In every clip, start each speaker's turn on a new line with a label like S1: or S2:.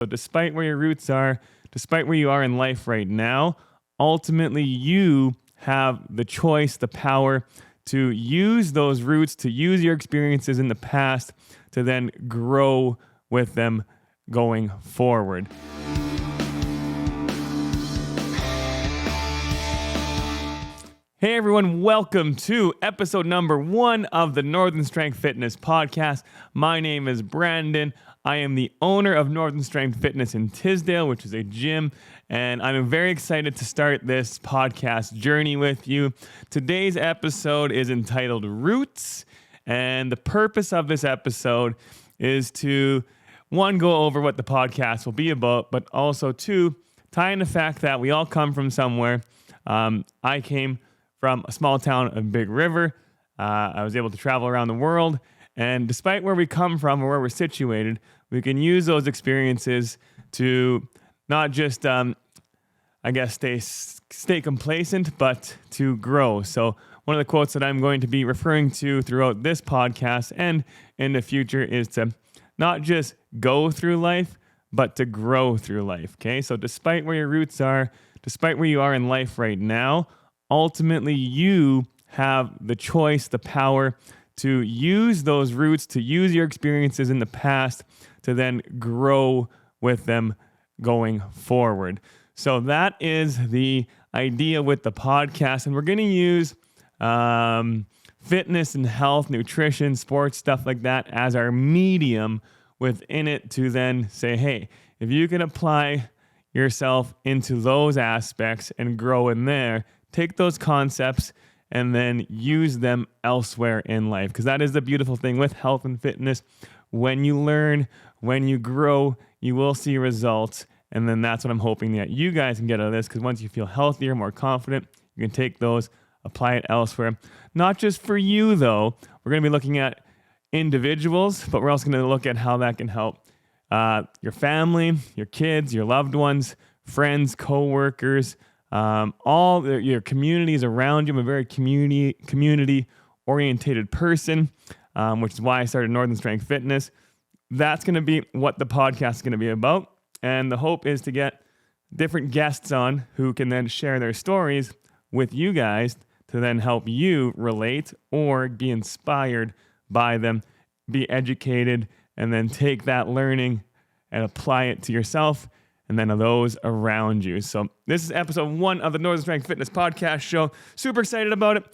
S1: So despite where your roots are, despite where you are in life right now, ultimately you have the choice, the power to use those roots, to use your experiences in the past to then grow with them going forward. Hey everyone, welcome to episode number 1 of the Northern Strength Fitness podcast. My name is Brandon. I am the owner of Northern Strength Fitness in Tisdale, which is a gym, and I'm very excited to start this podcast journey with you. Today's episode is entitled Roots, and the purpose of this episode is to, one, go over what the podcast will be about, but also, two, tie in the fact that we all come from somewhere. I came from a small town of Big River. I was able to travel around the world. And despite where we come from or where we're situated, we can use those experiences to not just, stay complacent, but to grow. So one of the quotes that I'm going to be referring to throughout this podcast and in the future is to not just go through life, but to grow through life. Okay. So despite where your roots are, despite where you are in life right now, ultimately, you have the choice, the power to use those roots, to use your experiences in the past to then grow with them going forward. So that is the idea with the podcast. And we're going to use fitness and health, nutrition, sports, stuff like that as our medium within it to then say, hey, if you can apply yourself into those aspects and grow in there, take those concepts and then use them elsewhere in life. Because that is the beautiful thing with health and fitness. When you learn, when you grow, you will see results. And then that's what I'm hoping that you guys can get out of this. Because once you feel healthier, more confident, you can take those, apply it elsewhere. Not just for you, though. We're going to be looking at individuals, but we're also going to look at how that can help your family, your kids, your loved ones, friends, co-workers, all your communities around you. I'm a very community-orientated person, which is why I started Northern Strength Fitness. That's going to be what the podcast is going to be about. And the hope is to get different guests on who can then share their stories with you guys to then help you relate or be inspired by them, be educated, and then take that learning and apply it to yourself and then those around you. So this is episode 1 of the Northern Strength Fitness podcast show. Super excited about it.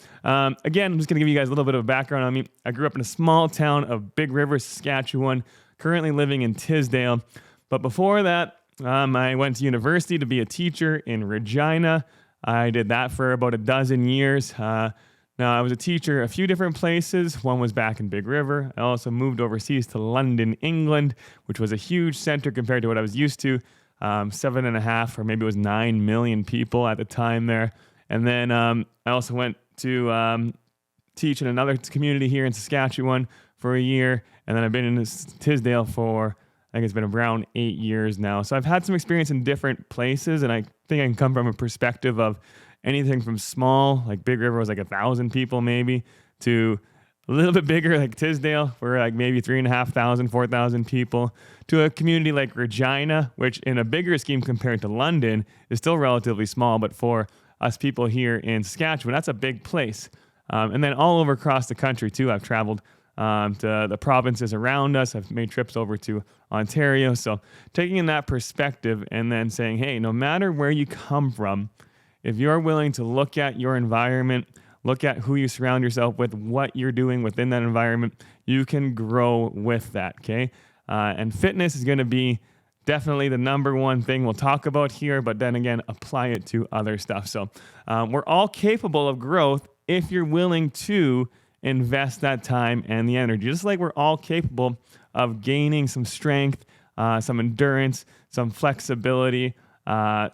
S1: Again, I'm just going to give you guys a little bit of a background on me. I grew up in a small town of Big River, Saskatchewan, currently living in Tisdale. But before that, I went to university to be a teacher in Regina. I did that for about a dozen years. Now, I was a teacher a few different places. One was back in Big River. I also moved overseas to London, England, which was a huge center compared to what I was used to. 7.5 or maybe it was 9 million people at the time there. And then I also went to teach in another community here in Saskatchewan for a year. And then I've been in Tisdale for, I think it's been around 8 years now. So I've had some experience in different places, and I think I can come from a perspective of anything from small, like Big River was like 1,000 people maybe, to a little bit bigger, like Tisdale, where like maybe 3,500, 4,000 people, to a community like Regina, which in a bigger scheme compared to London is still relatively small, but for us people here in Saskatchewan, that's a big place. And then all over across the country too. I've traveled to the provinces around us. I've made trips over to Ontario. So taking in that perspective and then saying, hey, no matter where you come from, if you're willing to look at your environment, look at who you surround yourself with, what you're doing within that environment, you can grow with that, okay? And fitness is going to be definitely the number one thing we'll talk about here, but then again, apply it to other stuff. So we're all capable of growth if you're willing to invest that time and the energy. Just like we're all capable of gaining some strength, some endurance, some flexibility,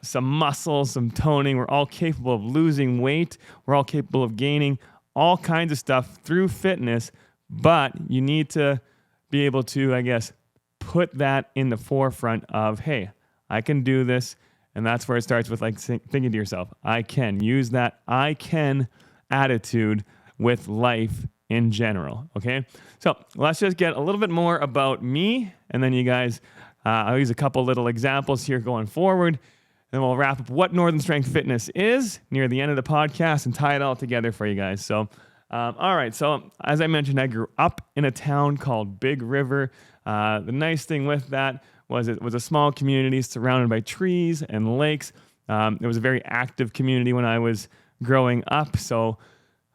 S1: some muscle, some toning. We're all capable of losing weight. We're all capable of gaining all kinds of stuff through fitness, but you need to be able to, I guess, put that in the forefront of, hey, I can do this. And that's where it starts with like thinking to yourself, I can use that I can attitude with life in general. Okay. So let's just get a little bit more about me. And then you guys I'll use a couple little examples here going forward, and we'll wrap up what Northern Strength Fitness is near the end of the podcast and tie it all together for you guys. So, all right. So, as I mentioned, I grew up in a town called Big River. The nice thing with that was it was a small community surrounded by trees and lakes. It was a very active community when I was growing up. So,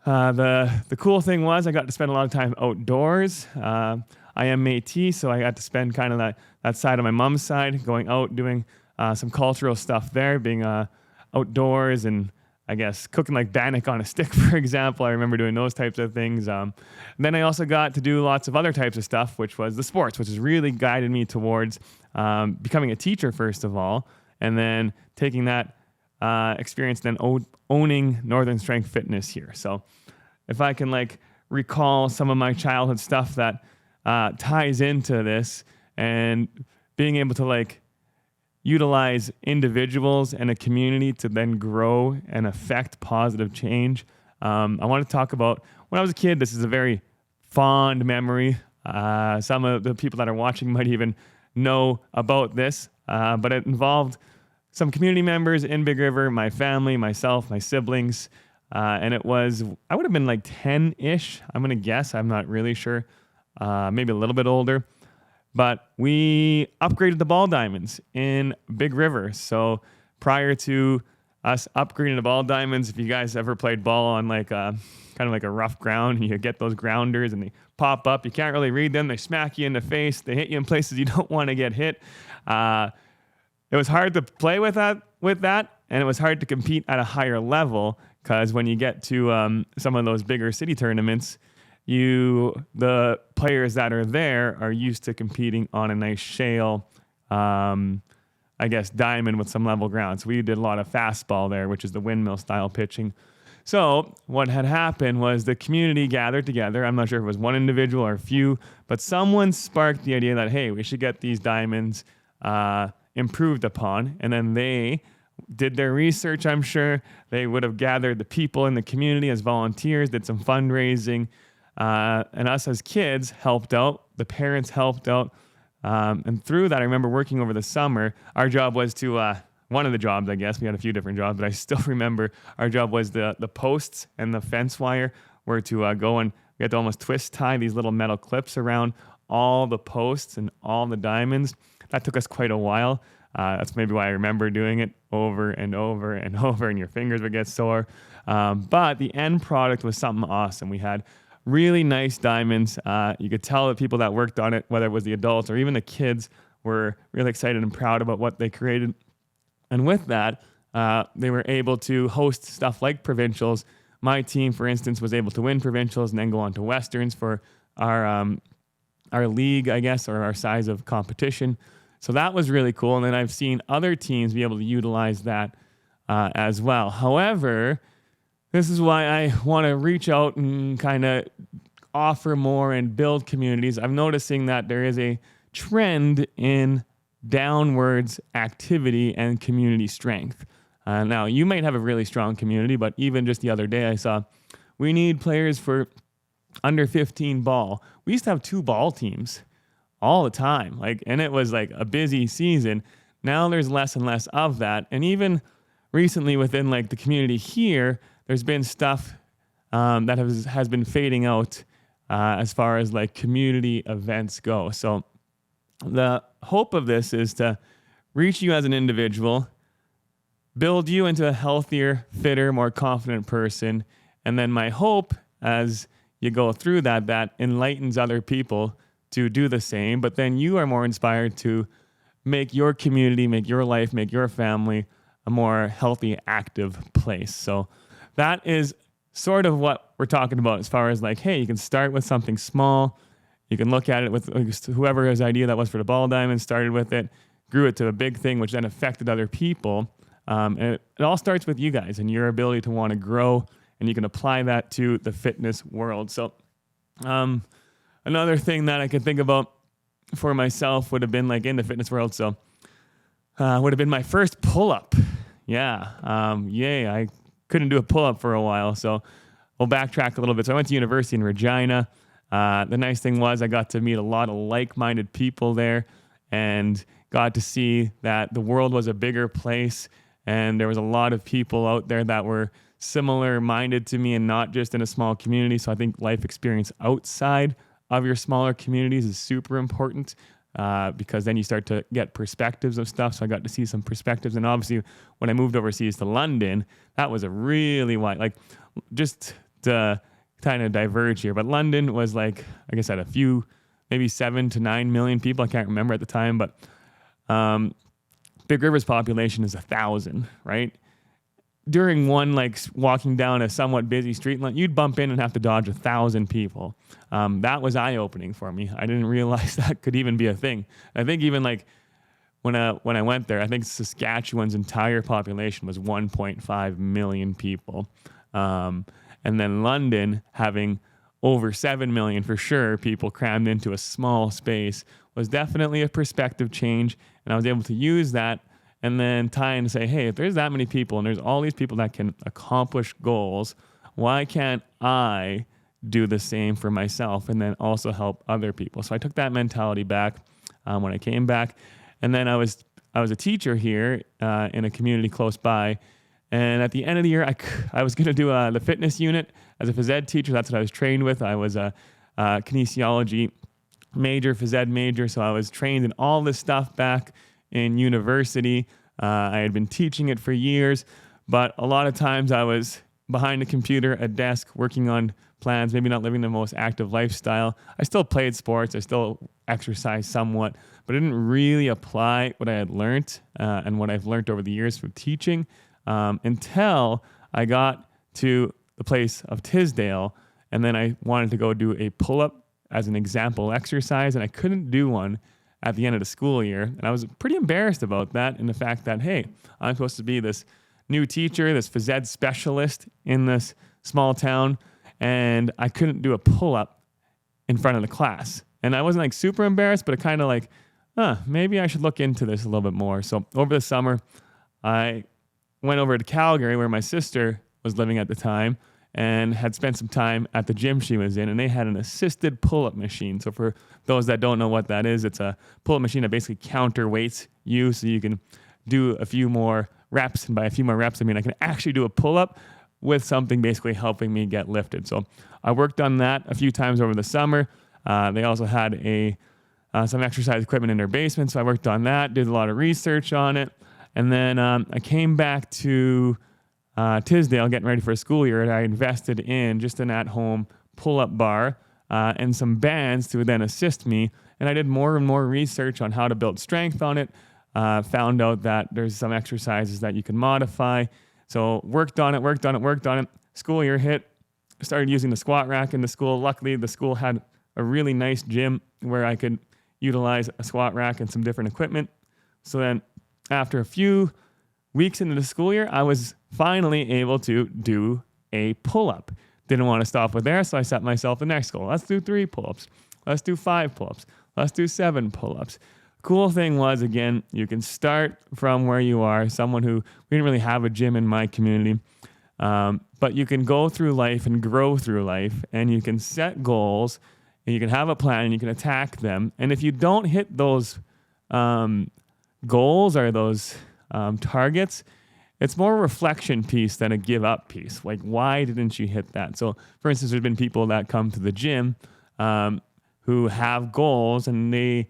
S1: the cool thing was I got to spend a lot of time outdoors. I am Métis, so I got to spend kind of that side of my mom's side, going out, doing some cultural stuff there, being outdoors and I guess cooking like bannock on a stick, for example. I remember doing those types of things. Then I also got to do lots of other types of stuff, which was the sports, which has really guided me towards becoming a teacher, first of all, and then taking that experience, then owning Northern Strength Fitness here. So if I can like recall some of my childhood stuff that ties into this and being able to like utilize individuals and a community to then grow and affect positive change. I want to talk about when I was a kid. This is a very fond memory. Some of the people that are watching might even know about this, but it involved some community members in Big River, my family, myself, my siblings, and it was, I would have been like 10-ish, I'm going to guess. I'm not really sure. Maybe a little bit older. But we upgraded the ball diamonds in Big River. So prior to us upgrading the ball diamonds, if you guys ever played ball on like kind of like a rough ground, and you get those grounders and they pop up, you can't really read them. They smack you in the face. They hit you in places you don't want to get hit. It was hard to play with that, and it was hard to compete at a higher level because when you get to some of those bigger city tournaments, the players that are there are used to competing on a nice shale, I guess, diamond with some level ground. So we did a lot of fastball there, which is the windmill style pitching. So what had happened was the community gathered together. I'm not sure if it was one individual or a few, but someone sparked the idea that, hey, we should get these diamonds improved upon. And then they did their research, I'm sure. They would have gathered the people in the community as volunteers, did some fundraising. And us as kids helped out. The parents helped out. And through that, I remember working over the summer. Our job was to, one of the jobs, I guess, we had a few different jobs, but I still remember our job was the posts and the fence wire were to go and we had to almost twist tie these little metal clips around all the posts and all the diamonds. That took us quite a while. That's maybe why I remember doing it over and over and over, and your fingers would get sore. But the end product was something awesome. We had really nice diamonds. You could tell the people that worked on it, whether it was the adults or even the kids, were really excited and proud about what they created. And with that, they were able to host stuff like provincials. My team, for instance, was able to win provincials and then go on to Westerns for our league, I guess, or our size of competition. So that was really cool. And then I've seen other teams be able to utilize that as well. However, this is why I want to reach out and kind of offer more and build communities. I'm noticing that there is a trend in downwards activity and community strength. Now, you might have a really strong community, but even just the other day I saw we need players for under 15 ball. We used to have 2 ball teams all the time, and it was like a busy season. Now there's less and less of that. And even recently within like the community here, there's been stuff that has been fading out as far as like community events go. So the hope of this is to reach you as an individual, build you into a healthier, fitter, more confident person. And then my hope as you go through that enlightens other people to do the same. But then you are more inspired to make your community, make your life, make your family a more healthy, active place. So that is sort of what we're talking about as far as like, hey, you can start with something small. You can look at it with whoever's idea that was for the ball diamond, started with it, grew it to a big thing, which then affected other people. And it all starts with you guys and your ability to want to grow, and you can apply that to the fitness world. So another thing that I could think about for myself would have been like in the fitness world. So would have been my first pull-up. Yeah. Yay. I couldn't do a pull-up for a while, so we'll backtrack a little bit. So I went to university in Regina. The nice thing was I got to meet a lot of like-minded people there and got to see that the world was a bigger place and there was a lot of people out there that were similar minded to me and not just in a small community. So I think life experience outside of your smaller communities is super important, because then you start to get perspectives of stuff. So I got to see some perspectives. And obviously, when I moved overseas to London, that was a really wide, like, just to kind of diverge here, but London was like I said, a few, maybe 7 to 9 million people. I can't remember at the time, but Big River's population is 1,000, right? During one, like, walking down a somewhat busy street, you'd bump in and have to dodge 1,000 people. That was eye-opening for me. I didn't realize that could even be a thing. I think even like when I went there, I think Saskatchewan's entire population was 1.5 million people. And then London having over 7 million for sure people crammed into a small space was definitely a perspective change. And I was able to use that and then tie and say, hey, if there's that many people and there's all these people that can accomplish goals, why can't I do the same for myself and then also help other people? So I took that mentality back when I came back. And then I was a teacher here in a community close by. And at the end of the year, I was going to do the fitness unit as a phys ed teacher. That's what I was trained with. I was a kinesiology major, phys ed major. So I was trained in all this stuff back in university. I had been teaching it for years, but a lot of times I was behind a computer, a desk, working on plans, maybe not living the most active lifestyle. I still played sports. I still exercised somewhat, but I didn't really apply what I had learned and what I've learned over the years from teaching until I got to the place of Tisdale. And then I wanted to go do a pull-up as an example exercise, and I couldn't do one at the end of the school year. And I was pretty embarrassed about that, and the fact that, hey, I'm supposed to be this new teacher, this phys ed specialist in this small town, and I couldn't do a pull-up in front of the class. And I wasn't like super embarrassed, but it kind of like, maybe I should look into this a little bit more. So over the summer, I went over to Calgary where my sister was living at the time and had spent some time at the gym she was in, and they had an assisted pull-up machine. So for those that don't know what that is, it's a pull-up machine that basically counterweights you so you can do a few more reps. And by a few more reps, I mean I can actually do a pull-up with something basically helping me get lifted. So I worked on that a few times over the summer. They also had some exercise equipment in their basement, so I worked on that, did a lot of research on it. And then I came back to Tisdale, getting ready for a school year, and I invested in just an at-home pull-up bar and some bands to then assist me. And I did more and more research on how to build strength on it. Found out that there's some exercises that you can modify. So worked on it. School year hit. Started using the squat rack in the school. Luckily, the school had a really nice gym where I could utilize a squat rack and some different equipment. So then after a few weeks into the school year, I was finally able to do a pull-up. Didn't want to stop with there, so I set myself the next goal. Let's do 3 pull-ups. Let's do 5 pull-ups. Let's do 7 pull-ups. Cool thing was, again, you can start from where you are. Someone who, we didn't really have a gym in my community, but you can go through life and grow through life, and you can set goals, and you can have a plan, and you can attack them. And if you don't hit those goals or those targets, it's more a reflection piece than a give up piece. Like, why didn't you hit that? So, for instance, there's been people that come to the gym who have goals and they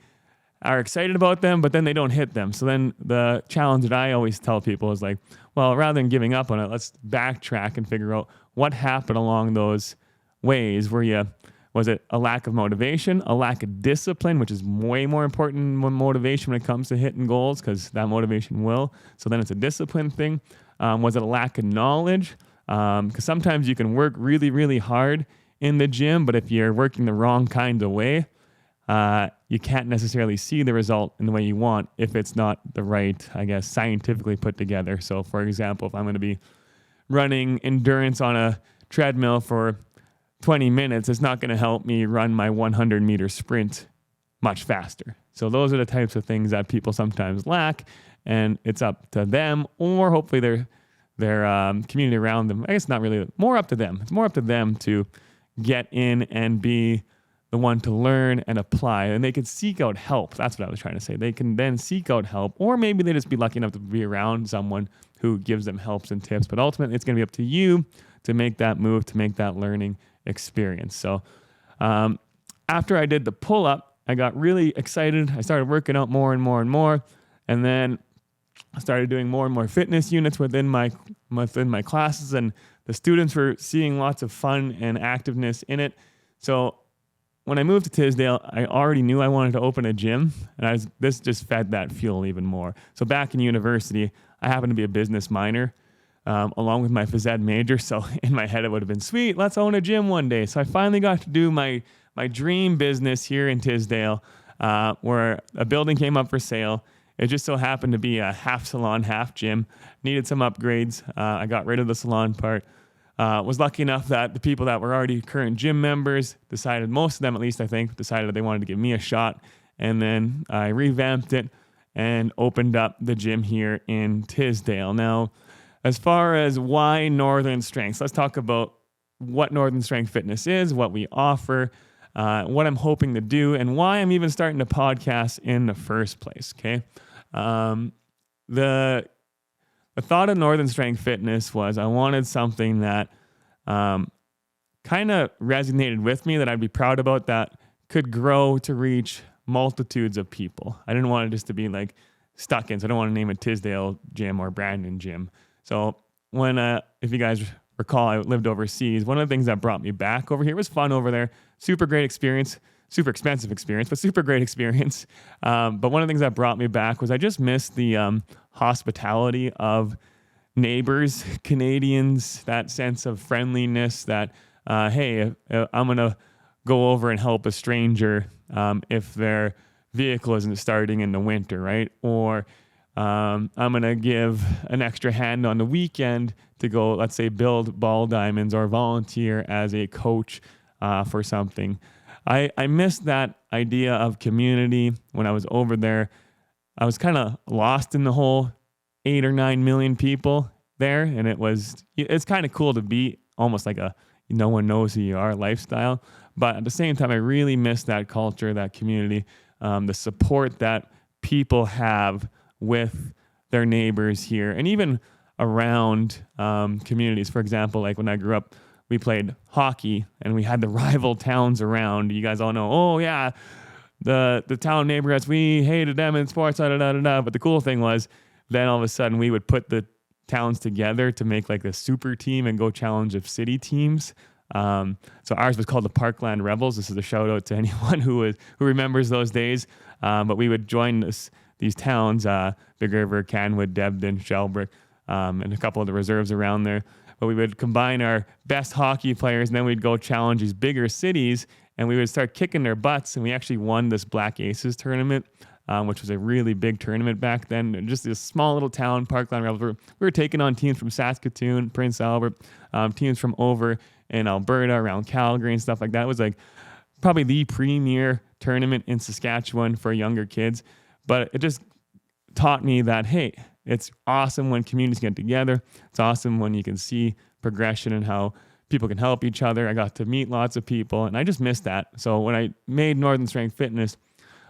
S1: are excited about them, but then they don't hit them. So then the challenge that I always tell people is like, well, rather than giving up on it, let's backtrack and figure out what happened along those ways. Was it a lack of motivation, a lack of discipline, which is way more important than motivation when it comes to hitting goals, because that motivation will. So then it's a discipline thing. Was it a lack of knowledge? Because sometimes you can work really, really hard in the gym, but if you're working the wrong kind of way, you can't necessarily see the result in the way you want if it's not the right, I guess, scientifically put together. So for example, if I'm going to be running endurance on a treadmill for 20 minutes, it's not going to help me run my 100-meter sprint much faster. So those are the types of things that people sometimes lack, and it's up to them, or hopefully their community around them. I guess not really, more up to them. It's more up to them to get in and be the one to learn and apply, and they can seek out help. That's what I was trying to say. They can then seek out help, or maybe they just be lucky enough to be around someone who gives them helps and tips. But ultimately, it's going to be up to you to make that move, to make that learning experience. So after I did the pull-up, I got really excited. I started working out more and more and more, and then I started doing more and more fitness units within my classes, and the students were seeing lots of fun and activeness in it. So when I moved to Tisdale, I already knew I wanted to open a gym, and this just fed that fuel even more. So back in university, I happened to be a business minor, along with my phys ed major. So in my head, it would have been sweet. Let's own a gym one day. So I finally got to do my dream business here in Tisdale, where a building came up for sale. It just so happened to be a half salon, half gym. Needed some upgrades. I got rid of the salon part. Was lucky enough that the people that were already current gym members decided, most of them at least I think, decided they wanted to give me a shot. And then I revamped it and opened up the gym here in Tisdale. Now, as far as why Northern Strengths, let's talk about what Northern Strength Fitness is, what we offer, what I'm hoping to do, and why I'm even starting to podcast in the first place, okay? The thought of Northern Strength Fitness was I wanted something that kind of resonated with me, that I'd be proud about, that could grow to reach multitudes of people. I didn't want it just to be like stuck in, so I don't want to name it Tisdale Gym or Brandon Gym. So when, if you guys recall, I lived overseas, one of the things that brought me back over here was fun over there. Super great experience, super expensive experience, but super great experience. But one of the things that brought me back was I just missed the hospitality of neighbors, Canadians, that sense of friendliness that, hey, I'm going to go over and help a stranger if their vehicle isn't starting in the winter, right? Or I'm going to give an extra hand on the weekend to go, let's say, build ball diamonds or volunteer as a coach for something. I missed that idea of community when I was over there. I was kind of lost in the whole 8 or 9 million people there, and it's kind of cool to be almost like a no one knows who you are lifestyle. But at the same time, I really miss that culture, that community, the support that people have with their neighbors here, and even around communities. For example, like when I grew up, we played hockey and we had the rival towns around. You guys all know, oh yeah, the town neighborhoods, we hated them in sports, But the cool thing was, then all of a sudden we would put the towns together to make like a super team and go challenge of city teams. So ours was called the Parkland Rebels. This is a shout out to anyone who remembers those days. But we would join these towns, Big River, Canwood, Debden, Shelbrook, and a couple of the reserves around there. But we would combine our best hockey players, and then we'd go challenge these bigger cities, and we would start kicking their butts. And we actually won this Black Aces tournament, which was a really big tournament back then. Just this small little town, Parkland Rebels. We were taking on teams from Saskatoon, Prince Albert, teams from over in Alberta, around Calgary and stuff like that. It was like probably the premier tournament in Saskatchewan for younger kids. But it just taught me that, hey, it's awesome when communities get together. It's awesome when you can see progression and how people can help each other. I got to meet lots of people, and I just missed that. So when I made Northern Strength Fitness,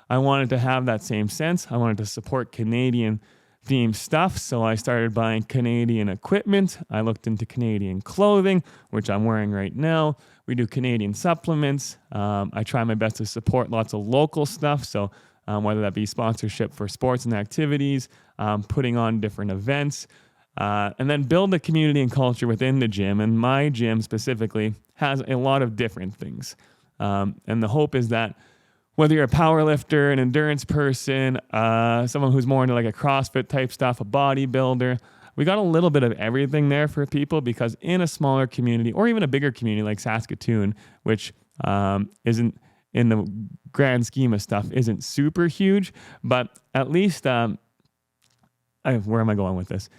S1: I wanted to have that same sense. I wanted to support Canadian themed stuff. So I started buying Canadian equipment. I looked into Canadian clothing, which I'm wearing right now. We do Canadian supplements. I try my best to support lots of local stuff. So whether that be sponsorship for sports and activities, putting on different events, and then build a community and culture within the gym. And my gym specifically has a lot of different things. And the hope is that whether you're a power lifter, an endurance person, someone who's more into like a CrossFit type stuff, a bodybuilder, we got a little bit of everything there for people, because in a smaller community or even a bigger community like Saskatoon, which isn't in the grand scheme of stuff, isn't super huge, but at least, where am I going with this?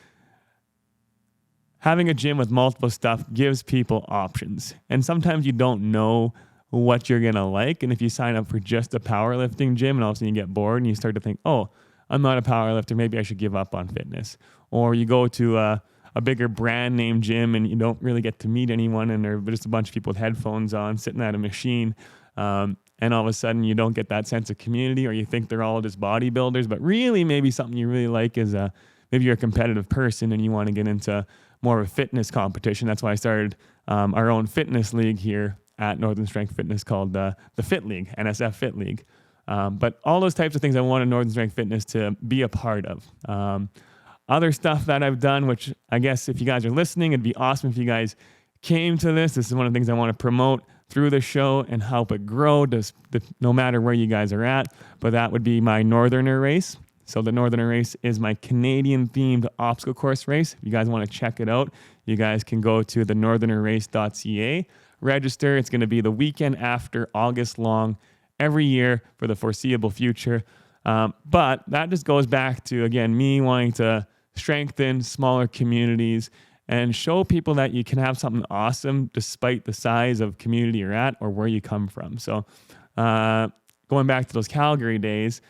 S1: Having a gym with multiple stuff gives people options. And sometimes you don't know what you're going to like. And if you sign up for just a powerlifting gym and all of a sudden you get bored and you start to think, oh, I'm not a powerlifter, maybe I should give up on fitness. Or you go to a bigger brand name gym and you don't really get to meet anyone, and there's just a bunch of people with headphones on sitting at a machine. and all of a sudden you don't get that sense of community, or you think they're all just bodybuilders, but really maybe something you really like is maybe you're a competitive person and you want to get into more of a fitness competition. That's why I started our own fitness league here at Northern Strength Fitness called the Fit League, NSF Fit League. But all those types of things I wanted Northern Strength Fitness to be a part of. Other stuff that I've done, which I guess if you guys are listening, it'd be awesome if you guys came to this. This is one of the things I want to promote through the show and help it grow, no matter where you guys are at. But that would be my Northerner race. So the Northerner race is my Canadian-themed obstacle course race. If you guys want to check it out, you guys can go to thenorthernerrace.ca, register. It's going to be the weekend after August long every year for the foreseeable future. But that just goes back to, again, me wanting to strengthen smaller communities and show people that you can have something awesome despite the size of community you're at or where you come from. So going back to those Calgary days,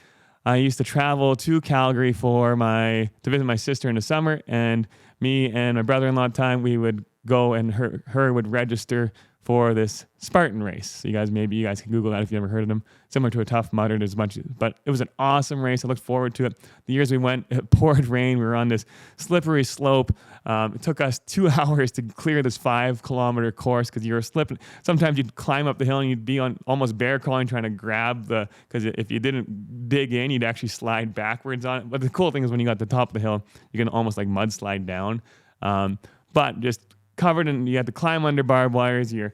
S1: I used to travel to Calgary to visit my sister in the summer, and me and my brother-in-law at the time, we would go and her would register for this Spartan race. So you guys can Google that if you ever heard of them. Similar to a Tough Mudder, but it was an awesome race. I looked forward to it. The years we went, it poured rain. We were on this slippery slope. It took us 2 hours to clear this 5-kilometer course because you were slipping. Sometimes you'd climb up the hill and you'd be on almost bear crawling trying to grab because if you didn't dig in, you'd actually slide backwards on it. But the cool thing is when you got to the top of the hill, you can almost like mudslide down. But just covered and you had to climb under barbed wires. Your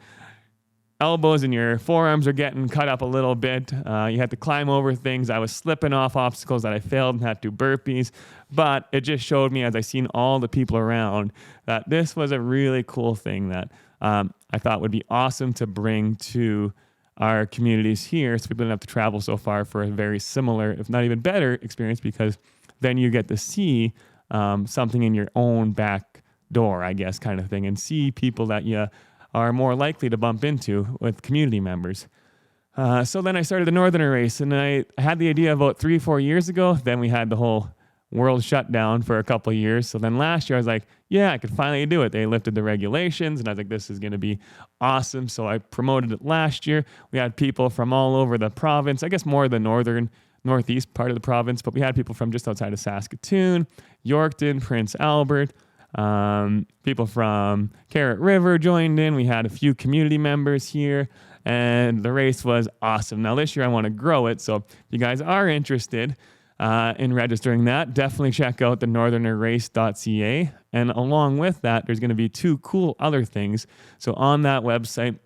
S1: elbows and your forearms are getting cut up a little bit. You had to climb over things. I was slipping off obstacles that I failed and had to do burpees. But it just showed me, as I seen all the people around, that this was a really cool thing that I thought would be awesome to bring to our communities here, so people don't have to travel so far for a very similar, if not even better, experience, because then you get to see something in your own back door, I guess, kind of thing, and see people that you are more likely to bump into with community members. So then I started the Northerner race, and I had the idea about 3-4 years ago. Then we had the whole world shut down for a couple of years. So then last year I was like, yeah, I could finally do it. They lifted the regulations, and I was like, this is going to be awesome. So I promoted it last year. We had people from all over the province, I guess more the northeast part of the province, but we had people from just outside of Saskatoon, Yorkton, Prince Albert. People from Carrot River joined in. We had a few community members here, and the race was awesome. Now this year I want to grow it, so if you guys are interested in registering that, definitely check out the northernerrace.ca. And along with that, there's going to be 2 cool other things. So on that website,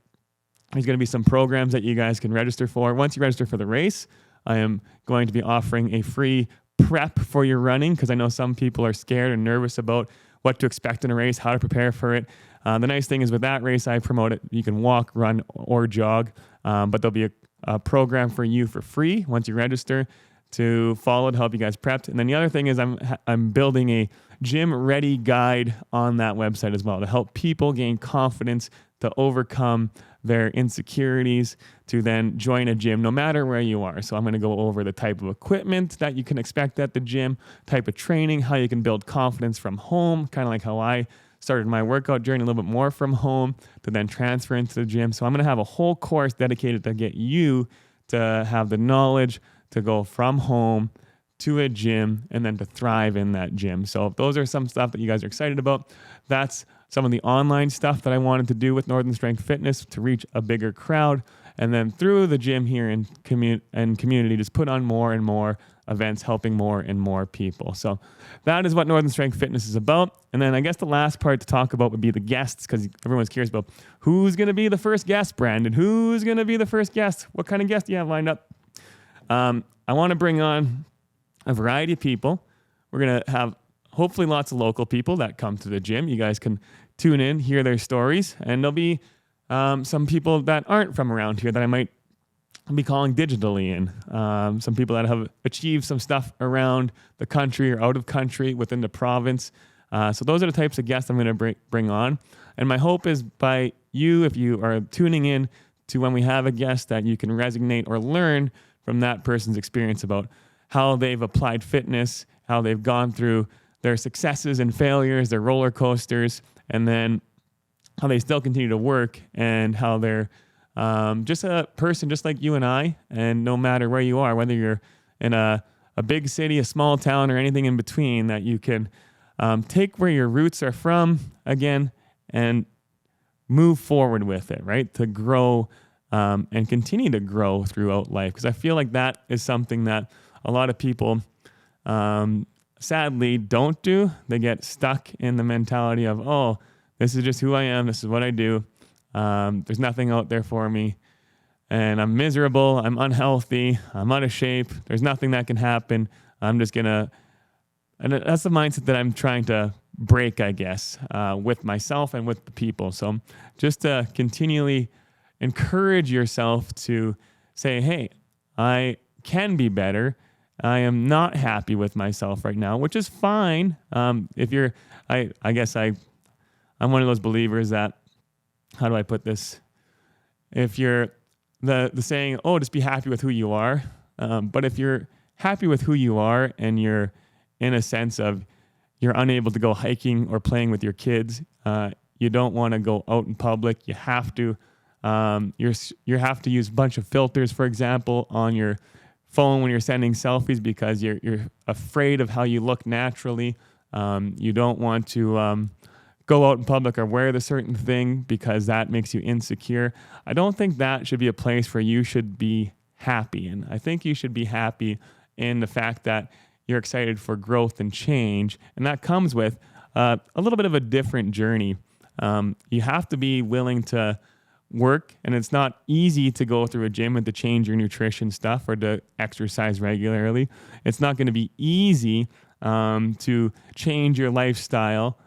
S1: there's going to be some programs that you guys can register for. Once you register for the race, I am going to be offering a free prep for your running, because I know some people are scared and nervous about what to expect in a race, how to prepare for it. The nice thing is with that race, I promote it. You can walk, run, or jog, but there'll be a program for you for free once you register to follow to help you guys prepped. And then the other thing is I'm building a gym ready guide on that website as well to help people gain confidence to overcome their insecurities to then join a gym no matter where you are. So I'm going to go over the type of equipment that you can expect at the gym, type of training, how you can build confidence from home, kind of like how I started my workout journey a little bit more from home to then transfer into the gym. So I'm going to have a whole course dedicated to get you to have the knowledge to go from home to a gym and then to thrive in that gym. So if those are some stuff that you guys are excited about, that's some of the online stuff that I wanted to do with Northern Strength Fitness to reach a bigger crowd. And then through the gym here and community, just put on more and more events, helping more and more people. So that is what Northern Strength Fitness is about. And then I guess the last part to talk about would be the guests, because everyone's curious about who's going to be the first guest, Brandon. Who's going to be the first guest? What kind of guest do you have lined up? I want to bring on a variety of people. We're going to have hopefully lots of local people that come to the gym. You guys can tune in, hear their stories, and there'll be some people that aren't from around here that I might be calling digitally in. Some people that have achieved some stuff around the country or out of country within the province. So those are the types of guests I'm going to bring on. And my hope is by you, if you are tuning in to when we have a guest, that you can resonate or learn from that person's experience about how they've applied fitness, how they've gone through their successes and failures, their roller coasters, and then how they still continue to work and how they're just a person just like you and I, and no matter where you are, whether you're in a big city, a small town, or anything in between, that you can take where your roots are from again and move forward with it, right? To grow and continue to grow throughout life. Because I feel like that is something that a lot of people sadly don't do. They get stuck in the mentality of, oh, this is just who I am. This is what I do. There's nothing out there for me. And I'm miserable. I'm unhealthy. I'm out of shape. There's nothing that can happen. I'm just going to... And that's the mindset that I'm trying to break, I guess, with myself and with the people. So just to continually encourage yourself to say, hey, I can be better. I am not happy with myself right now, which is fine. If you're, I guess I'm one of those believers that, how do I put this? If you're the saying, oh, just be happy with who you are. But if you're happy with who you are and you're in a sense of you're unable to go hiking or playing with your kids, you don't want to go out in public. You have to, you have to use a bunch of filters, for example, on your phone when you're sending selfies because you're afraid of how you look naturally. You don't want to go out in public or wear the certain thing because that makes you insecure. I don't think that should be a place where you should be happy. And I think you should be happy in the fact that you're excited for growth and change. And that comes with a little bit of a different journey. You have to be willing to work, and it's not easy to go through a gym and to change your nutrition stuff or to exercise regularly. It's not going to be easy to change your lifestyle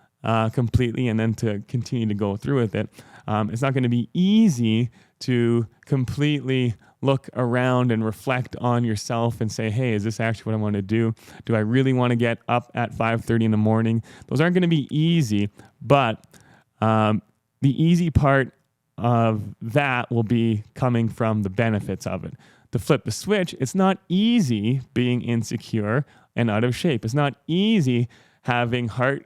S1: completely and then to continue to go through with it. It's not going to be easy to completely look around and reflect on yourself and say, hey, is this actually what I want to do? Do I really want to get up at 5:30 in the morning? Those aren't going to be easy, but the easy part of that will be coming from the benefits of it. To flip the switch, it's not easy being insecure and out of shape. It's not easy having heart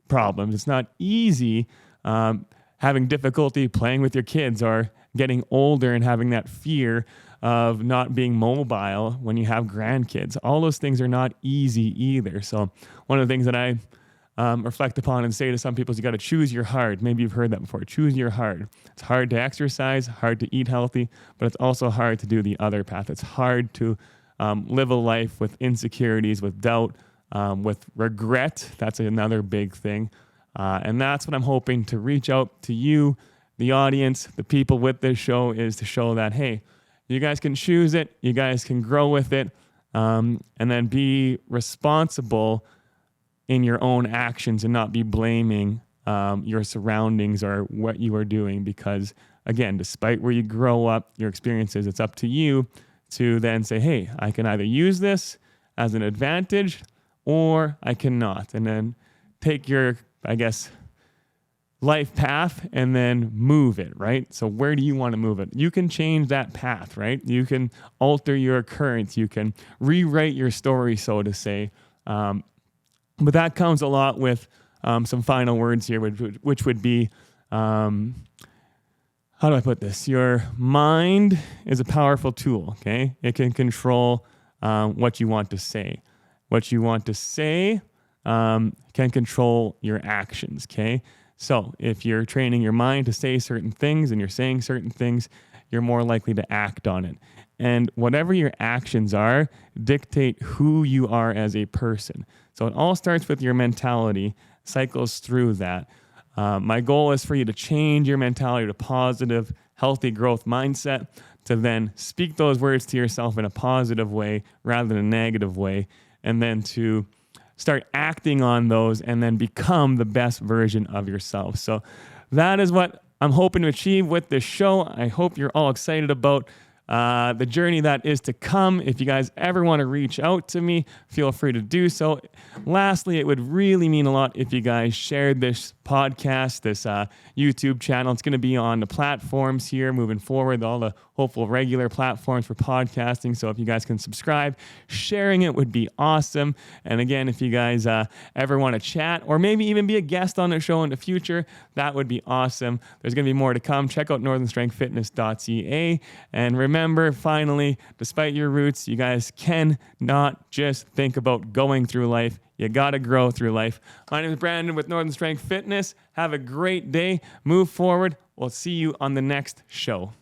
S1: problems. It's not easy having difficulty playing with your kids or getting older and having that fear of not being mobile when you have grandkids. All those things are not easy either. So one of the things that I reflect upon and say to some people is you got to choose your hard. Maybe you've heard that before. Choose your hard. It's hard to exercise, hard to eat healthy, but it's also hard to do the other path. It's hard to live a life with insecurities, with doubt, with regret. That's another big thing. And that's what I'm hoping to reach out to you, the audience, the people with this show, is to show that, hey, you guys can choose it. You guys can grow with it. And then be responsible in your own actions and not be blaming your surroundings or what you are doing. Because, again, despite where you grow up, your experiences, it's up to you to then say, hey, I can either use this as an advantage or I cannot. And then take your, I guess, life path and then move it, right? So where do you want to move it? You can change that path, right? You can alter your currents. You can rewrite your story, so to say. But that comes a lot with some final words here, which would be, how do I put this? Your mind is a powerful tool, okay? It can control what you want to say. What you want to say can control your actions, okay? So if you're training your mind to say certain things and you're saying certain things, you're more likely to act on it. And whatever your actions are, dictate who you are as a person. So it all starts with your mentality, cycles through that. My goal is for you to change your mentality to positive, healthy growth mindset, to then speak those words to yourself in a positive way rather than a negative way, and then to start acting on those and then become the best version of yourself. So that is what I'm hoping to achieve with this show. I hope you're all excited about the journey that is to come. If you guys ever want to reach out to me, feel free to do so. Lastly, it would really mean a lot if you guys shared this podcast, this YouTube channel. It's going to be on the platforms here moving forward, all the hopeful regular platforms for podcasting. So if you guys can subscribe, sharing it would be awesome. And again, if you guys ever want to chat or maybe even be a guest on the show in the future, that would be awesome. There's going to be more to come. Check out northernstrengthfitness.ca. And remember, finally, despite your roots, you guys can not just think about going through life. You got to grow through life. My name is Brandon with Northern Strength Fitness. Have a great day. Move forward. We'll see you on the next show.